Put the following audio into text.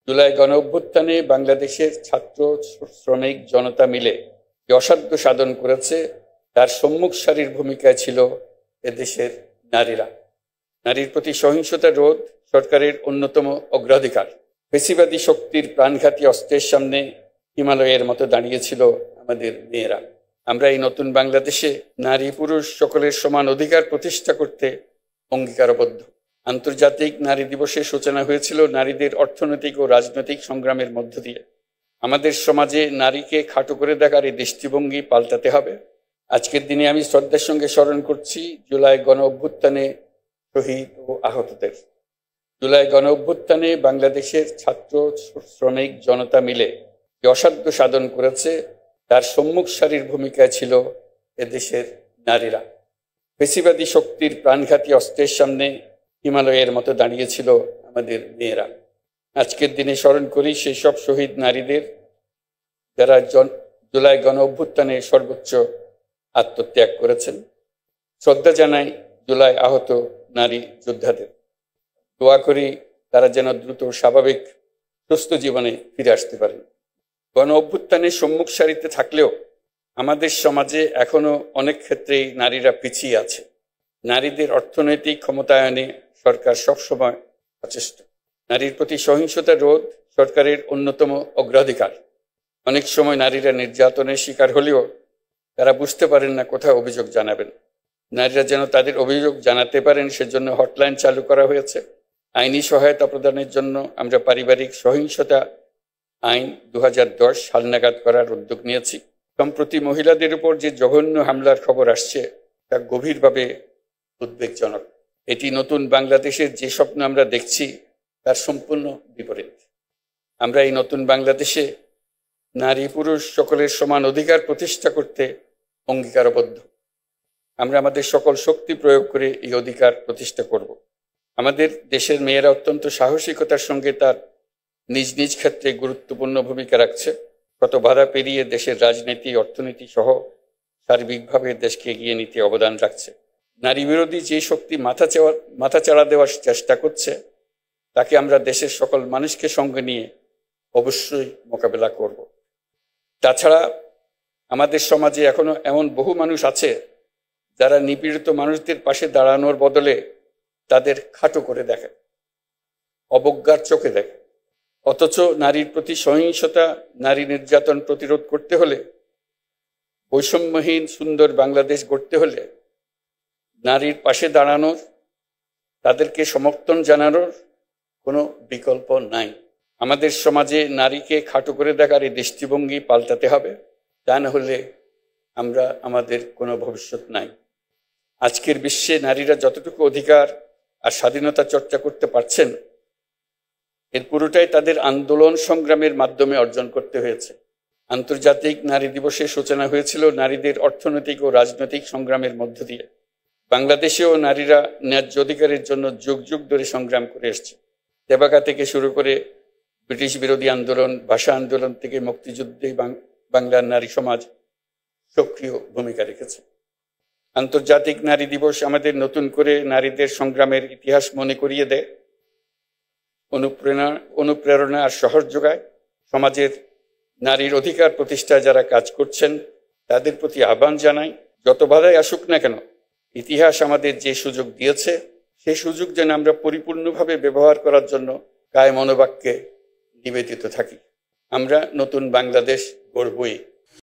জুলাই গণঅভ্যুত্থানে বাংলাদেশের ছাত্র শ্রমিক জনতা মিলে যে অসাধ্য সাধন করেছে তার সম্মুখ সারির ভূমিকায় ছিল এদেশের নারীরা। নারীর প্রতি সহিংসতা রোধ সরকারের অন্যতম অগ্রাধিকার। ফেসিবাদী শক্তির প্রাণঘাতী অস্ত্রের সামনে হিমালয়ের মতো দাঁড়িয়েছিল আমাদের মেয়েরা। আমরা এই নতুন বাংলাদেশে নারী পুরুষ সকলের সমান অধিকার প্রতিষ্ঠা করতে অঙ্গীকারবদ্ধ। আন্তর্জাতিক নারী দিবসের সূচনা হয়েছিল নারীদের অর্থনৈতিক ও রাজনৈতিক সংগ্রামের মধ্য দিয়ে। আমাদের সমাজে নারীকে খাটো করে দেখার এই দৃষ্টিভঙ্গি পাল্টাতে হবে। আজকের দিনে আমি শ্রদ্ধার সঙ্গে স্মরণ করছি জুলাই গণ অভ্যুত্থানে শহীদ ও আহতদের। জুলাই গণ অভ্যুত্থানে বাংলাদেশের ছাত্র শ্রমিক জনতা মিলে যে অসাধ্য সাধন করেছে তার সম্মুখ সারির ভূমিকায় ছিল এদেশের নারীরা। ফেসিবাদী শক্তির প্রাণঘাতী অস্ত্রের সামনে হিমালয়ের মতো দাঁড়িয়েছিল আমাদের মেয়েরা। আজকের দিনে স্মরণ করি সেই সব শহীদ নারীদের যারা জুলাই গণ অভ্যুত্থানে সর্বোচ্চ আত্মত্যাগ করেছেন। শ্রদ্ধা জানাই জুলাই আহত নারী যোদ্ধাদের। দোয়া করি তারা যেন দ্রুত স্বাভাবিক সুস্থ জীবনে ফিরে আসতে পারেন। গণ অভ্যুত্থানের সম্মুখ সারিতে থাকলেও আমাদের সমাজে এখনো অনেক ক্ষেত্রেই নারীরা পিছিয়ে আছে। নারীদের অর্থনৈতিক ক্ষমতায়নে সরকার সবসময় সচেষ্ট। নারীর প্রতি সহিংসতা রোধ সরকারের অন্যতম অগ্রাধিকার। অনেক সময় নারীরা নির্যাতনের শিকার হলেও তারা বুঝতে পারেন না কোথায় অভিযোগ জানাবেন। নারীরা যেন তাদের অভিযোগ জানাতে পারেন সেজন্য হটলাইন চালু করা হয়েছে। আইনি সহায়তা প্রদানের জন্য আমরা পারিবারিক সহিংসতা আইন 2010 হালনাগাদ করার উদ্যোগ নিয়েছি। সম্প্রতি মহিলাদের উপর যে জঘন্য হামলার খবর আসছে তা গভীরভাবে উদ্বেগজনক। এটি নতুন বাংলাদেশের যে স্বপ্ন আমরা দেখছি তার সম্পূর্ণ বিপরীত। আমরা এই নতুন বাংলাদেশে নারী পুরুষ সকলের সমান অধিকার প্রতিষ্ঠা করতে অঙ্গীকারবদ্ধ। আমরা আমাদের সকল শক্তি প্রয়োগ করে এই অধিকার প্রতিষ্ঠা করব। আমাদের দেশের মেয়েরা অত্যন্ত সাহসিকতার সঙ্গে তার নিজ নিজ ক্ষেত্রে গুরুত্বপূর্ণ ভূমিকা রাখছে। কত বাধা পেরিয়ে দেশের রাজনীতি অর্থনীতি সহ সার্বিকভাবে দেশকে এগিয়ে নিতে অবদান রাখছে। নারী বিরোধী যে শক্তি মাথাচাড়া দেওয়ার চেষ্টা করছে তাকে আমরা দেশের সকল মানুষকে সঙ্গে নিয়ে অবশ্যই মোকাবেলা করব। তাছাড়া আমাদের সমাজে এখনো এমন বহু মানুষ আছে যারা নিপীড়িত মানুষদের পাশে দাঁড়ানোর বদলে তাদের খাটো করে দেখে, অবজ্ঞার চোখে দেখে। অথচ নারীর প্রতি সহিংসতা নারী নির্যাতন প্রতিরোধ করতে হলে, বৈষম্যহীন সুন্দর বাংলাদেশ গড়তে হলে নারীর পাশে দাঁড়ানোর, তাদেরকে সমর্থন জানানোর কোনো বিকল্প নাই। আমাদের সমাজে নারীকে খাটো করে দেখার এই দৃষ্টিভঙ্গি পাল্টাতে হবে। তা না হলে আমাদের কোনো ভবিষ্যৎ নাই। আজকের বিশ্বে নারীরা যতটুকু অধিকার আর স্বাধীনতা চর্চা করতে পারছেন এর পুরোটাই তাদের আন্দোলন সংগ্রামের মাধ্যমে অর্জন করতে হয়েছে। আন্তর্জাতিক নারী দিবসের সূচনা হয়েছিল নারীদের অর্থনৈতিক ও রাজনৈতিক সংগ্রামের মধ্য দিয়ে। বাংলাদেশেও নারীরা ন্যায্য অধিকারের জন্য যুগ যুগ ধরে সংগ্রাম করে এসছে। তেবাকা থেকে শুরু করে ব্রিটিশ বিরোধী আন্দোলন, ভাষা আন্দোলন থেকে মুক্তিযুদ্ধে বাংলার নারী সমাজ সক্রিয় ভূমিকা রেখেছে। আন্তর্জাতিক নারী দিবস আমাদের নতুন করে নারীদের সংগ্রামের ইতিহাস মনে করিয়ে দেয়, অনুপ্রেরণা আর সাহস যোগায়। সমাজের নারীর অধিকার প্রতিষ্ঠায় যারা কাজ করছেন তাদের প্রতি আহ্বান জানাই, যত বাধাই আসুক না কেন ইতিহাস আমাদের যে সুযোগ দিয়েছে সেই সুযোগ যেন আমরা পরিপূর্ণভাবে ব্যবহার করার জন্য কায় মনোবাক্যে নিবেদিত থাকি। আমরা নতুন বাংলাদেশ গড়বই।